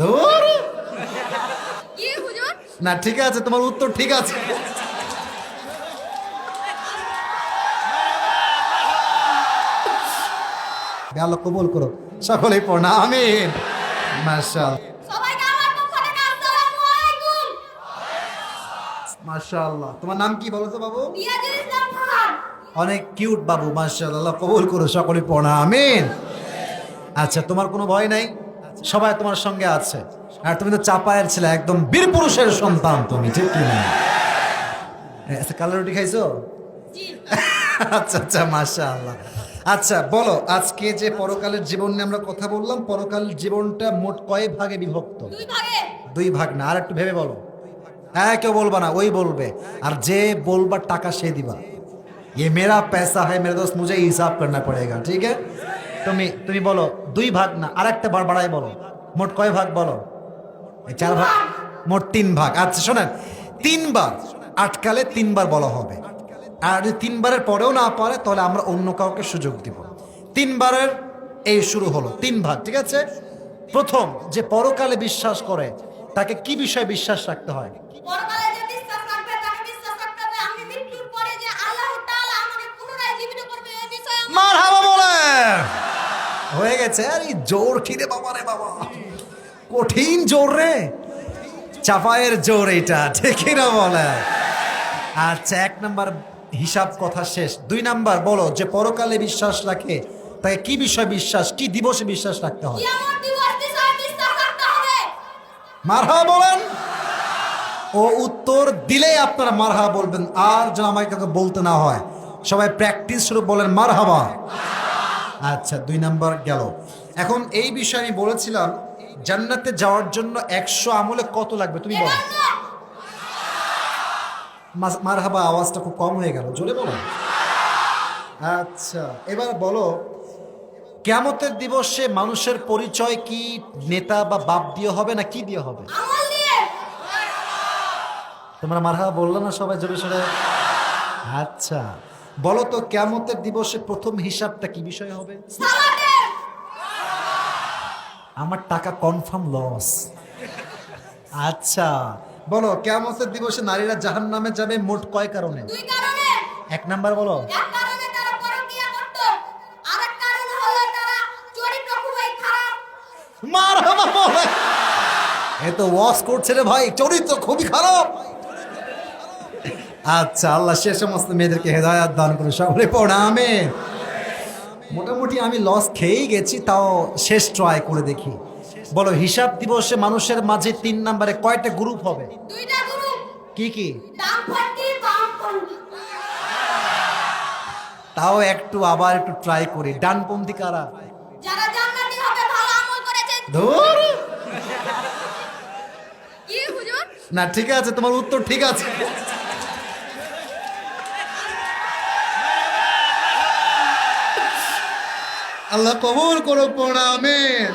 ধুর, কি হুজুর? না ঠিক আছে, তোমার উত্তর ঠিক আছে। আল্লাহ কবুল করো, সকলেই পড়না আমিন। মাশাআল্লাহ, সবাইকে আমার পক্ষ থেকে আসসালামু আলাইকুম। মাশাআল্লাহ। তোমার নাম কি বলো তো বাবু? রিয়াজুল ইসলাম খান। অনেক কিউট বাবু, মাশাআল্লাহ। আল্লাহ কবুল করো, সকলেই পড়না আমিন। আচ্ছা, তোমার কোনো ভয় নাই, সবাই তোমার সঙ্গে আছে। আর তুমি তো চাপায়ের ছিলে, একদম বীর পুরুষের সন্তান তুমি, ঠিক কি না? আচ্ছা, কালো রুটি খাইছো? জি। আচ্ছা আচ্ছা, মাশাআল্লাহ। আচ্ছা বলো, আজকে যে পরকালের জীবন নিয়ে আমরা কথা বললাম, পরকালের জীবনটা মোট কয় ভাগে বিভক্ত? দুই ভাগে। দুই ভাগ না, আর একটু ভেবে বলো। হ্যাঁ, কেউ বলবা না, ওই বলবে। আর যে বলবার টাকা সে দিবা। ये मेरा पैसा है मेरे दोस्त, मुझे हिसाब करना पड़ेगा, ठीक है? তুমি বলো দুই ভাগ না, আর একটা বার বাড়াই বলো। মোট কয় ভাগ বলো? এই চার ভাগ, মোট তিন ভাগ। আচ্ছা শোনেন, তিনবার আটকালে তিনবার বলা হবে। আর যদি তিনবারের পরেও না পারে, তাহলে আমরা অন্য কাউকে সুযোগ দিব। তিনবারের এই শুরু হলো, তিন ভাগ, ঠিক আছে? প্রথম, যে পরকালে বিশ্বাস করে তাকে কি বিষয়ে বিশ্বাস রাখতে হয়? পরকালে যে বিশ্বাস রাখবে তাকে বিশ্বাস রাখতে হবে আমি মৃত্যুর পরে যে আল্লাহ তাআলা আমাকে পুনরায় জীবিত করবে এই বিষয়ে মারহাবা বলে হয়ে গেছে। আরে জোর খিদে বাবা রে বাবা, কঠিন জোর রে, চাপায়ের জোর এইটা, ঠিক না বলে? আচ্ছা, এক নাম্বার হিসাব কথা শেষ। দুই নাম্বার বলো, যে পরকালে বিশ্বাস রাখে তাকে কি বিষয় বিশ্বাস, কি দিবসে বিশ্বাস রাখতে হয়? কিয়ামত দিবস বিষয়ে বিশ্বাস রাখতে হবে। মারহাবা বলেন। ও উত্তর দিলেই আপনারা মারহাবা বলবেন, আর যেন আমাকে কাউকে বলতে না হয়। সবাই প্র্যাকটিস শুরু, বলেন মারহাবা। আচ্ছা, দুই নাম্বার গেল। এখন এই বিষয়ে আমি বলেছিলাম, জান্নাতে যাওয়ার জন্য 100 আমলে কত লাগবে তুমি বলো। মারহাবা আওয়াজটা খুব কম হয়ে গেল, জোরে বলো। আচ্ছা, এবার বলো, কিয়ামতের দিবসে মানুষের পরিচয় কি নেতা বা বাপ দিয়ে হবে না কি দিয়ে হবে? আমল নিয়ে। তোমরা মারহাবা বললো না সবাই জোরে সোরে? আচ্ছা বলো তো, কিয়ামতের দিবসে প্রথম হিসাবটা কি বিষয় হবে? সালাতের। আমার টাকা কনফার্ম লস। আচ্ছা বলো, কিয়ামতের দিবসে নারীরা জাহান্নামে যাবে মোট কয় কারণে? দুই কারণে। এক নাম্বার বলো। এক কারণে তারা পরকীয়া করত, আরেক কারণ হলো তারা চরিত্র খুবই খারাপ। মারহাবা বলে। এ তো ওয়াজ করছে রে ভাই, চরিত্র খুবই খারাপ। আচ্ছা, আল্লাহ সে সমস্ত মেয়েদেরকে হেদায়াত দান করে, সকলে পড়া আমিন। মোটামুটি আমি লস খেয়েই গেছি, তাও শেষ ট্রাই করে দেখি। বলো, হিসাব দিবসে মানুষের মাঝে 3 নম্বরে কয়টা গ্রুপ হবে? দুইটা গ্রুপ। কি কি? ডানপন্থী বামপন্থী। তাও একটু আবার একটু ট্রাই করি। ডানপন্থী কারা? যারা জান্নাতি হবে ভালো আমল করেছে। ধুর, কি হুজুর? না ঠিক আছে, তোমার উত্তর ঠিক আছে। আল্লাহ কবুল করো, পড়া আমিন।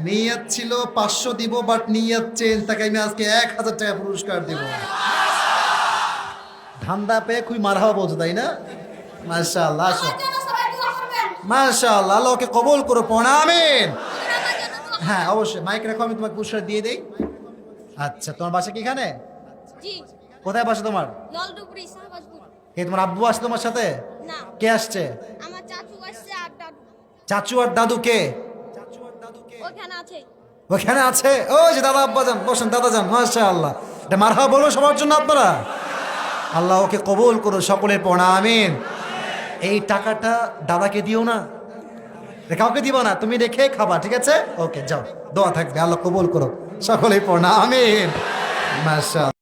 নিয়ত ছিল 500 দিব, বাট নিয়ত চেঞ্জ, তাকে আমি আজকে 1000 টাকা পুরস্কার দিব। ধান্দা পেয়ে খুবই মারহাবা বলছো, তাই না? মাশাআল্লাহ, আসো। আমার জন্য সবাই দোয়া করবেন। মাশাআল্লাহ, আল্লাহকে কবুল করো, পড়া আমিন। হুজুর আমার জন্য দোয়া। হ্যাঁ অবশ্যই, মাইক রাখো, আমি তোমাকে পুরস্কার দিয়ে দেই। আচ্ছা, তোমার বাসা কি এখানে? জি। কোথায় বাসা তোমার? নলডুবরি শাহবাজপুর। কে তোমার আব্বু আসছে তোমার সাথে? না, কে আসছে? আমার চাচু আসছে আর দাদু চাচু আর দাদু কে? ওখানে আছে। ওখানে আছে। ও যে দাদা, আব্বা যান, বসেন দাদা যান। মাশাআল্লাহ, এটা মারহাবা বলো সবার জন্য আপনারা। আল্লাহ ওকে কবুল করো, সকলের পড়া আমিন। এই টাকাটা দাদাকে দিও না, কাউকে দিবা না, তুমি রেখে খাবা, ঠিক আছে? ওকে যাও, দোয়া থাকবে, আল্লাহ কবুল করো, সকলেই পড়া আমিন। মাশাআল্লাহ।